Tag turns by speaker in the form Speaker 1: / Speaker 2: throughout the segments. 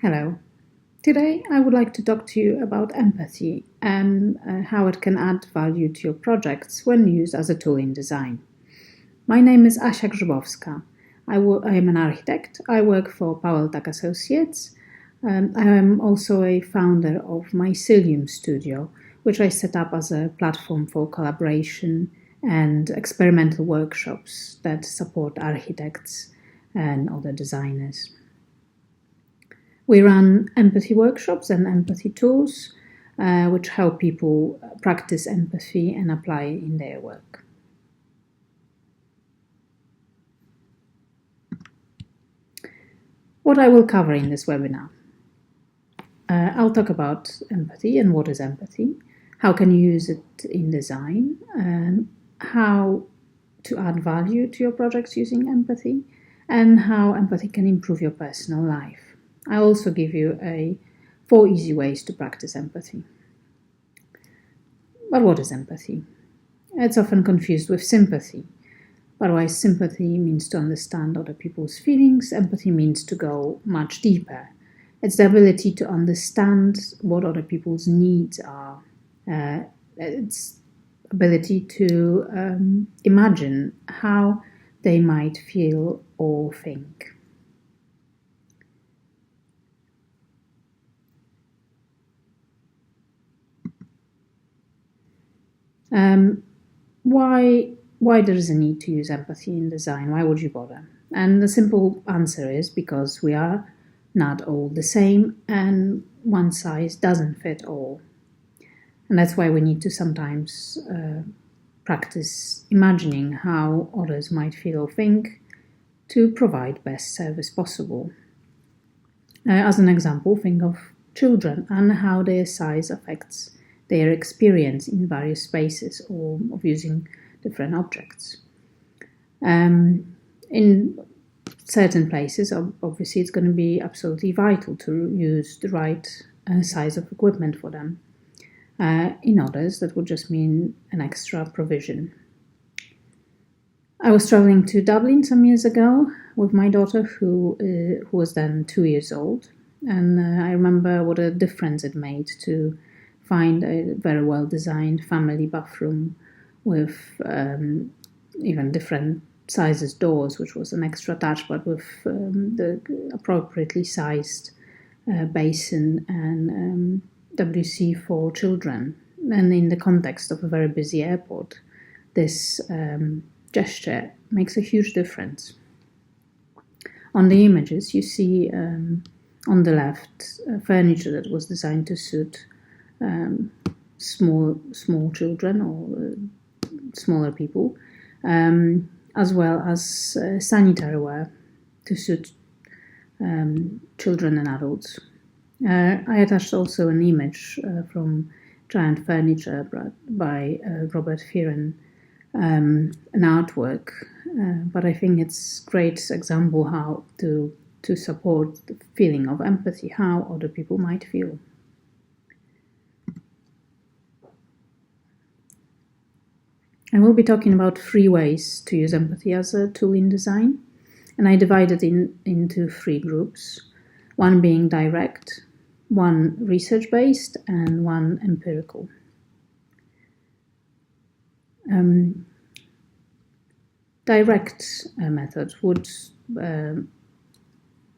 Speaker 1: Hello. Today I would like to talk to you about empathy and how it can add value to your projects when used as a tool in design. My name is Asia Grzybowska. I am an architect. I work for Powell Tak Associates. I am also a founder of Mycelium Studio, which I set up as a platform for collaboration and experimental workshops that support architects and other designers. We run empathy workshops and empathy tools, which help people practice empathy and apply it in their work. What I will cover in this webinar. I'll talk about empathy and what is empathy, how can you use it in design, and how to add value to your projects using empathy, and how empathy can improve your personal life. I'll also give you 4 easy ways to practice empathy. But what is empathy? It's often confused with sympathy. But while sympathy means to understand other people's feelings, empathy means to go much deeper. It's the ability to understand what other people's needs are. It's ability to imagine how they might feel or think. Why there is a need to use empathy in design? Why would you bother? And the simple answer is because we are not all the same and one size doesn't fit all. And that's why we need to sometimes practice imagining how others might feel or think to provide best service possible. As an example, think of children and how their size affects their experience in various spaces or of using different objects. In certain places, obviously, it's going to be absolutely vital to use the right size of equipment for them. In others, that would just mean an extra provision. I was traveling to Dublin some years ago with my daughter, who was then 2 years old, and I remember what a difference it made to find a very well-designed family bathroom with even different sizes doors, which was an extra touch, but with the appropriately sized basin and WC for children. And in the context of a very busy airport, this gesture makes a huge difference. On the images, you see on the left furniture that was designed to suit small children or smaller people, as well as sanitary ware to suit children and adults. I attached also an image from Giant Furniture by Robert Fearon, an artwork, but I think it's a great example how to support the feeling of empathy, how other people might feel. I will be talking about 3 ways to use empathy as a tool in design, and I divide it into 3 groups, one being direct, one research-based, and one empirical. Direct methods would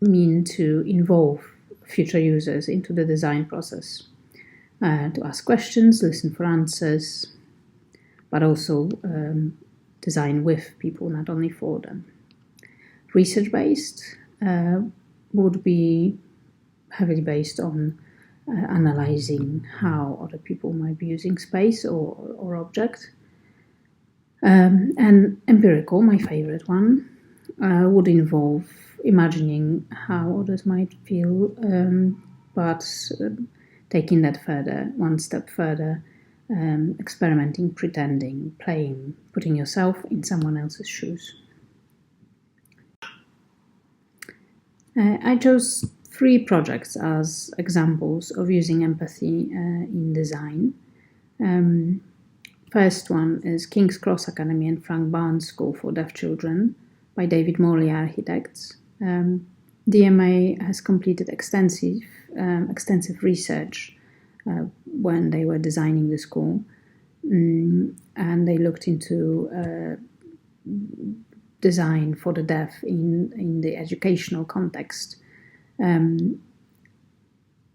Speaker 1: mean to involve future users into the design process, to ask questions, listen for answers, but also design with people, not only for them. Research-based would be heavily based on analyzing how other people might be using space or object. And empirical, my favorite one, would involve imagining how others might feel, but taking that further, one step further, experimenting, pretending, playing, putting yourself in someone else's shoes. I chose 3 projects as examples of using empathy in design. First one is King's Cross Academy and Frank Barnes School for Deaf Children by David Morley Architects. DMA has completed extensive research when they were designing the school, and they looked into design for the deaf in the educational context.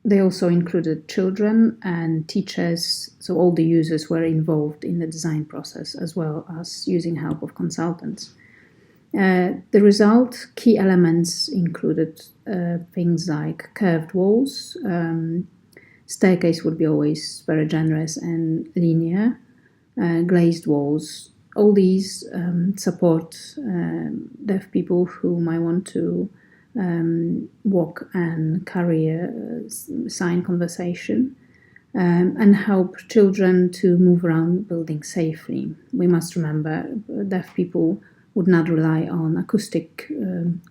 Speaker 1: They also included children and teachers, so all the users were involved in the design process, as well as using help of consultants. The result, key elements included things like curved walls, staircase would be always very generous and linear, glazed walls. All these support deaf people who might want to walk and carry a sign conversation, and help children to move around buildings safely. We must remember deaf people would not rely on acoustic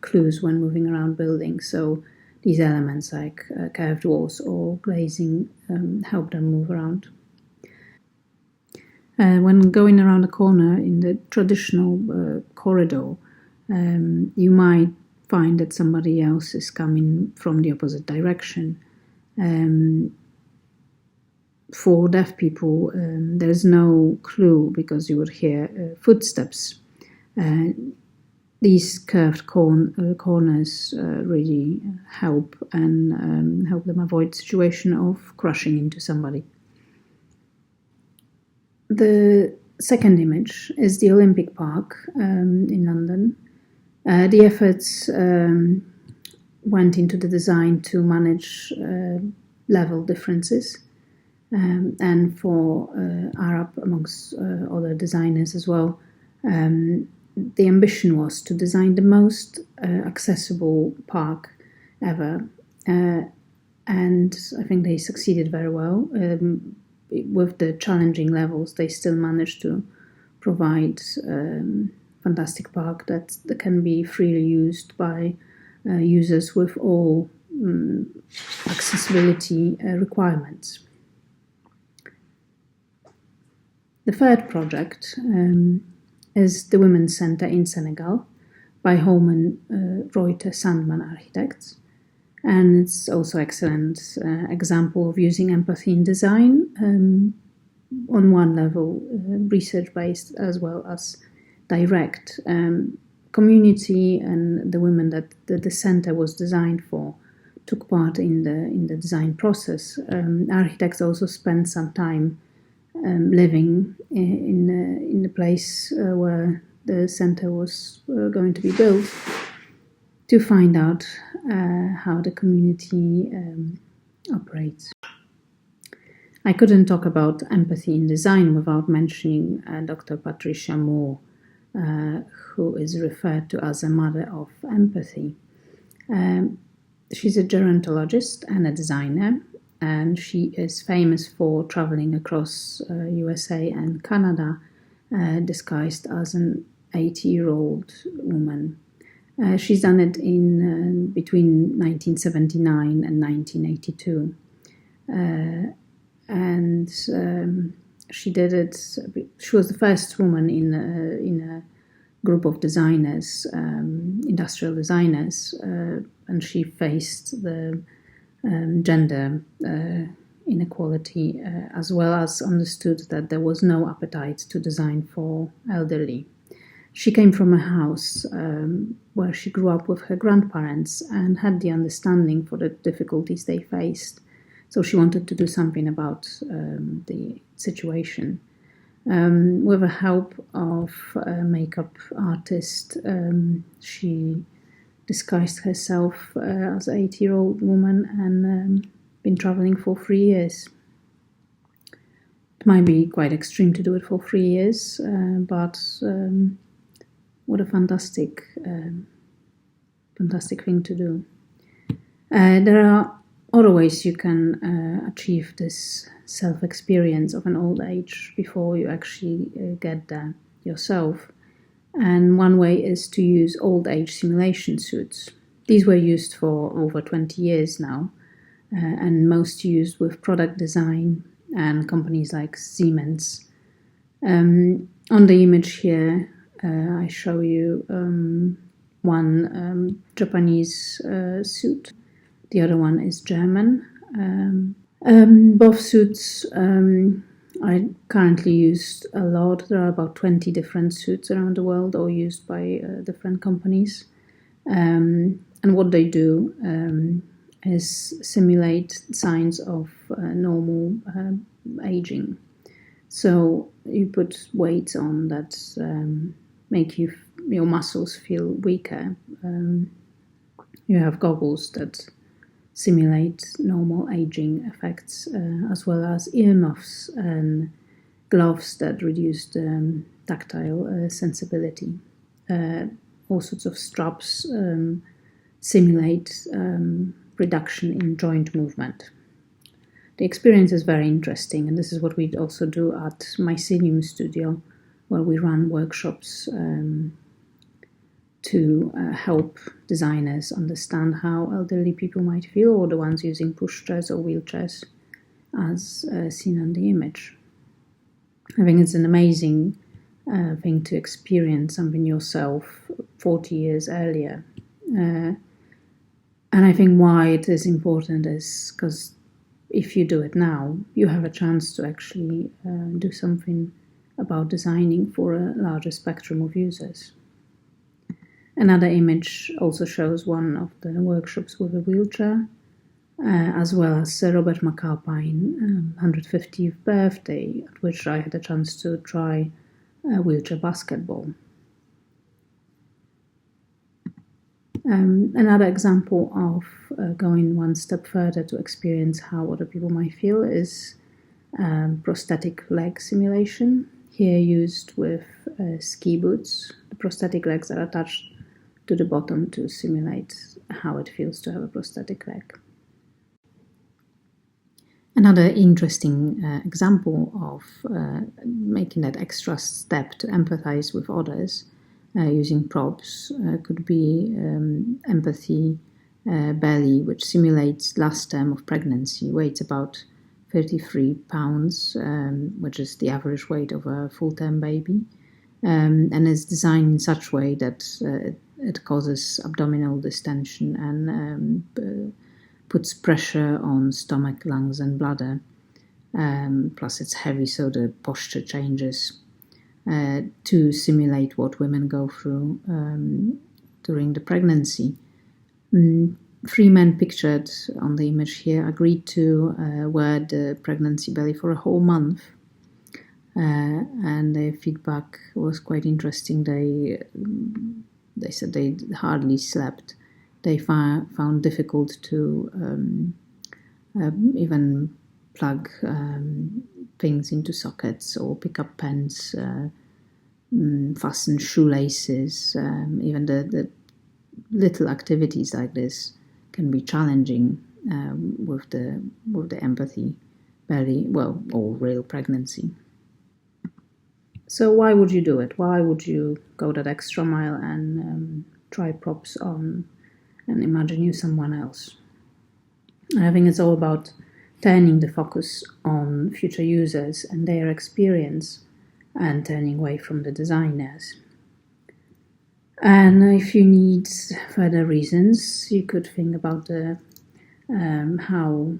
Speaker 1: clues when moving around buildings, so these elements like curved walls or glazing help them move around. When going around a corner in the traditional corridor, you might find that somebody else is coming from the opposite direction. For deaf people, there's no clue because you would hear footsteps. These curved corners really help and help them avoid the situation of crashing into somebody. The second image is the Olympic Park in London. The efforts went into the design to manage level differences, and for Arup, amongst other designers as well. The ambition was to design the most accessible park ever, and I think they succeeded very well. With the challenging levels, they still managed to provide fantastic park that can be freely used by users with all accessibility requirements. The third project is the Women's Centre in Senegal by Holman Reuter Sandman Architects. And it's also an excellent example of using empathy in design, on one level, research-based as well as direct. Community and the women that the centre was designed for took part in the design process. Architects also spent some time living in the place where the centre was going to be built, to find out how the community operates. I couldn't talk about empathy in design without mentioning Dr. Patricia Moore, who is referred to as a mother of empathy. She's a gerontologist and a designer, and she is famous for traveling across USA and Canada, disguised as an 80-year-old woman. She's done it in between 1979 and 1982. And she did it. She was the first woman in a group of designers, industrial designers, and she faced the gender inequality, as well as understood that there was no appetite to design for elderly. She came from a house where she grew up with her grandparents and had the understanding for the difficulties they faced. So she wanted to do something about the situation. With the help of a makeup artist, she disguised herself as an 80-year-old woman and been traveling for 3 years. It might be quite extreme to do it for 3 years, but what a fantastic thing to do. There are other ways you can achieve this self-experience of an old age before you actually get there yourself. And one way is to use old age simulation suits. These were used for over 20 years now, and most used with product design and companies like Siemens. On the image here, I show you one Japanese suit. The other one is German. Both suits are currently used a lot. There are about 20 different suits around the world, all used by different companies. And what they do is simulate signs of normal aging. So you put weights on that make your muscles feel weaker. You have goggles that simulate normal aging effects, as well as earmuffs and gloves that reduce the tactile sensibility. All sorts of straps simulate reduction in joint movement. The experience is very interesting, and this is what we also do at Mycelium Studio, where we run workshops to help designers understand how elderly people might feel, or the ones using pushchairs or wheelchairs, as seen on the image. I think it's an amazing thing to experience something yourself 40 years earlier. And I think why it is important is because if you do it now, you have a chance to actually do something about designing for a larger spectrum of users. Another image also shows one of the workshops with a wheelchair, as well as Robert McAlpine 150th birthday, at which I had a chance to try wheelchair basketball. Another example of going one step further to experience how other people might feel is prosthetic leg simulation, here used with ski boots. The prosthetic legs are attached to the bottom to simulate how it feels to have a prosthetic leg. Another interesting example of making that extra step to empathize with others using props could be Empathy Belly, which simulates last term of pregnancy, weighs about 33 pounds, which is the average weight of a full-term baby, and is designed in such a way that it causes abdominal distension and puts pressure on stomach, lungs, and bladder. Plus, it's heavy, so the posture changes to simulate what women go through during the pregnancy. 3 men pictured on the image here agreed to wear the pregnancy belly for a whole month. And their feedback was quite interesting. They said they hardly slept. They found difficult to even plug things into sockets or pick up pens, fasten shoelaces. Even the little activities like this can be challenging with the empathy belly, or real pregnancy. So why would you do it? Why would you go that extra mile and try props on and imagine you someone else? I think it's all about turning the focus on future users and their experience and turning away from the designers. And if you need further reasons, you could think about how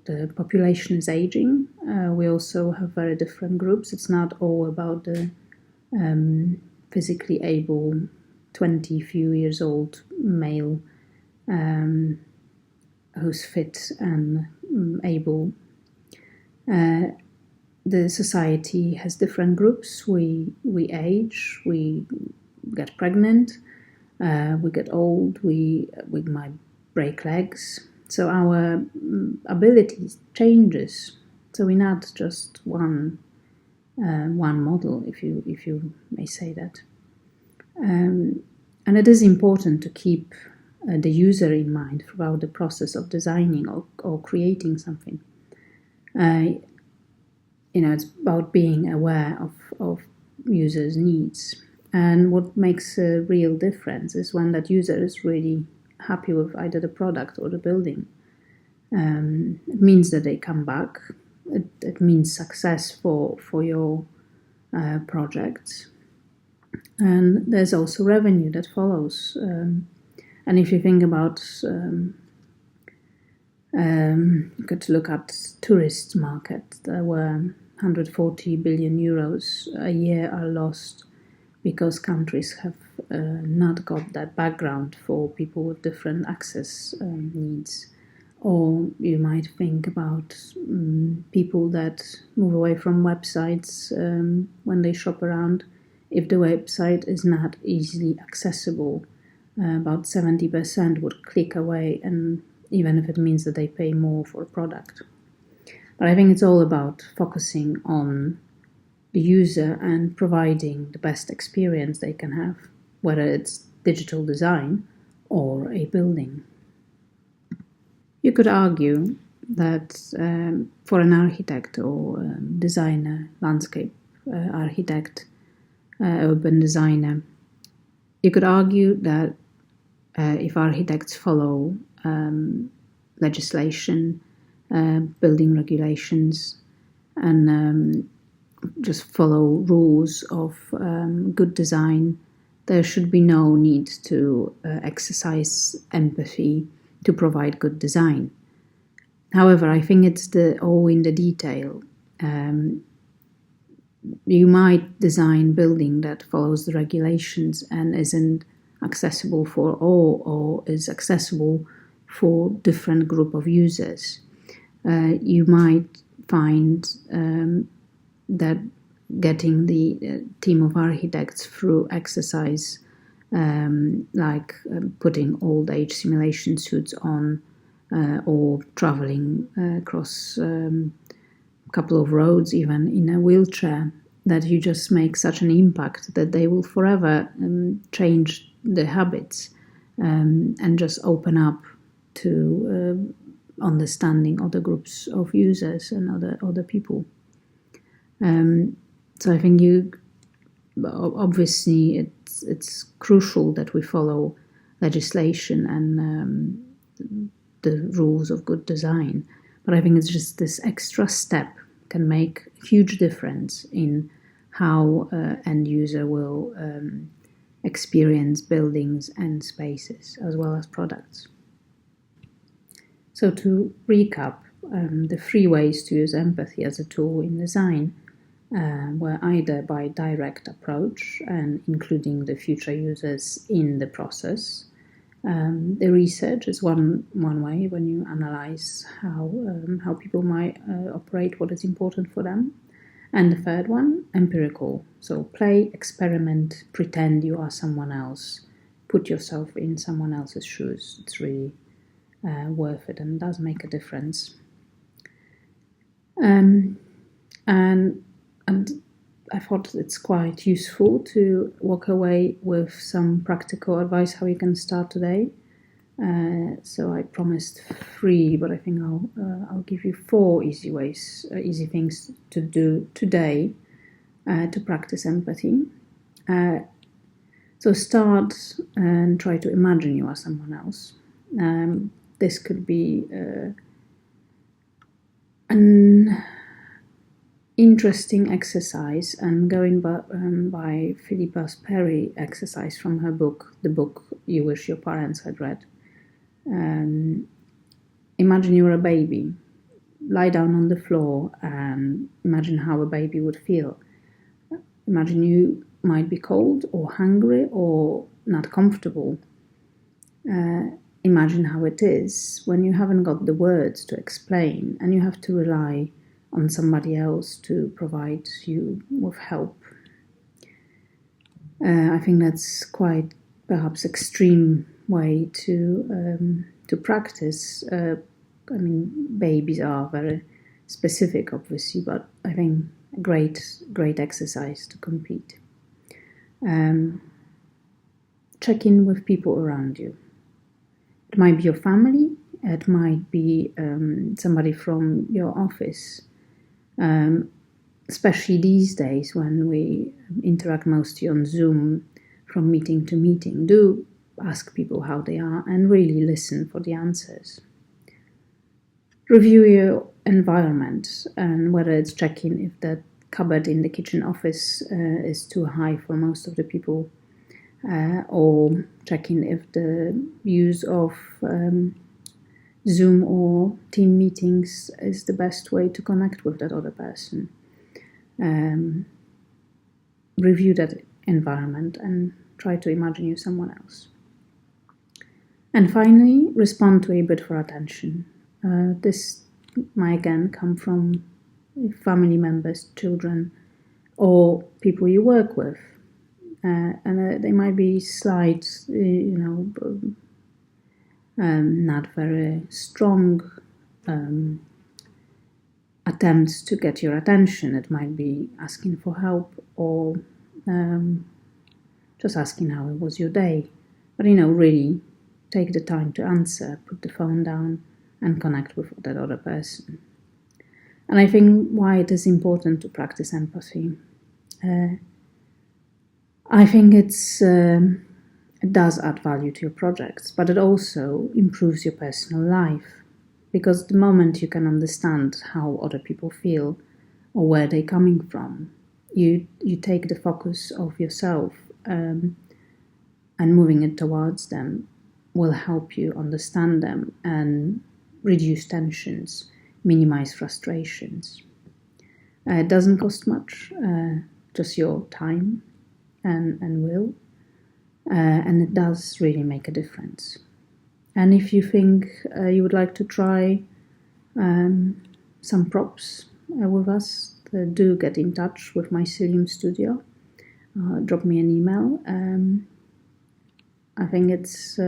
Speaker 1: the population is aging. We also have very different groups. It's not all about the physically able 20 few years old male who's fit and able. The society has different groups. We age, we get pregnant, we get old, we might break legs. So our ability changes. So we're not just one model, if you may say that. And it is important to keep the user in mind throughout the process of designing or creating something. It's about being aware of users' needs. And what makes a real difference is when that user is really happy with either the product or the building. It means that they come back. It means success for your projects. And there's also revenue that follows. And if you think about, you could look at tourist market, there were 140 billion euros a year are lost because countries have not got that background for people with different access needs. Or you might think about people that move away from websites when they shop around. If the website is not easily accessible, about 70% would click away, and even if it means that they pay more for a product. But I think it's all about focusing on the user and providing the best experience they can have, whether it's digital design or a building. You could argue that for an architect or designer, landscape architect, urban designer, you could argue that if architects follow legislation, building regulations, and just follow rules of good design, there should be no need to exercise empathy to provide good design. However, I think it's all in the detail. You might design building that follows the regulations and isn't accessible for all, or is accessible for different group of users. You might find that getting the team of architects through exercise, like putting old age simulation suits on, or traveling across a couple of roads, even in a wheelchair, that you just make such an impact that they will forever change their habits and just open up to understanding other groups of users and other people. So I think obviously it's crucial that we follow legislation and the rules of good design, but I think it's just this extra step can make a huge difference in how end user will experience buildings and spaces as well as products. So to recap, the 3 ways to use empathy as a tool in design were either by direct approach and including the future users in the process. The research is one way when you analyze how people might operate, what is important for them. And the third one, empirical. So play, experiment, pretend you are someone else, put yourself in someone else's shoes. It's really worth it and does make a difference. And I thought it's quite useful to walk away with some practical advice how you can start today. So I promised 3, but I think I'll give you 4 easy things to do today to practice empathy. So start and try to imagine you are someone else. This could be an interesting exercise, and going by Philippa Perry exercise from her book, the book you wish your parents had read. Imagine you're a baby. Lie down on the floor and imagine how a baby would feel. Imagine you might be cold or hungry or not comfortable. Imagine how it is when you haven't got the words to explain and you have to rely on somebody else to provide you with help. I think that's quite perhaps extreme way to practice. I mean, babies are very specific, obviously, but I think a great exercise to compete. Check in with people around you. It might be your family. It might be somebody from your office. Especially these days when we interact mostly on Zoom from meeting to meeting, do ask people how they are and really listen for the answers. Review your environment and whether it's checking if that cupboard in the kitchen office is too high for most of the people, or checking if the use of Zoom or team meetings is the best way to connect with that other person. Review that environment and try to imagine you're someone else. And finally, respond to a bid for attention. This might again come from family members, children, or people you work with. And they might be slight, not very strong attempts to get your attention. It might be asking for help or just asking how it was your day. But, really take the time to answer, put the phone down and connect with that other person. And I think why it is important to practice empathy. I think it does add value to your projects, but it also improves your personal life. Because the moment you can understand how other people feel or where they're coming from, you take the focus of yourself and moving it towards them will help you understand them and reduce tensions, minimize frustrations. It doesn't cost much, just your time and will, and it does really make a difference. And if you think you would like to try some props with us, do get in touch with Mycelium Studio. Drop me an email. I think it's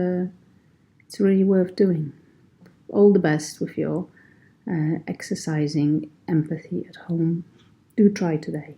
Speaker 1: really worth doing. All the best with your exercising empathy at home. Do try today.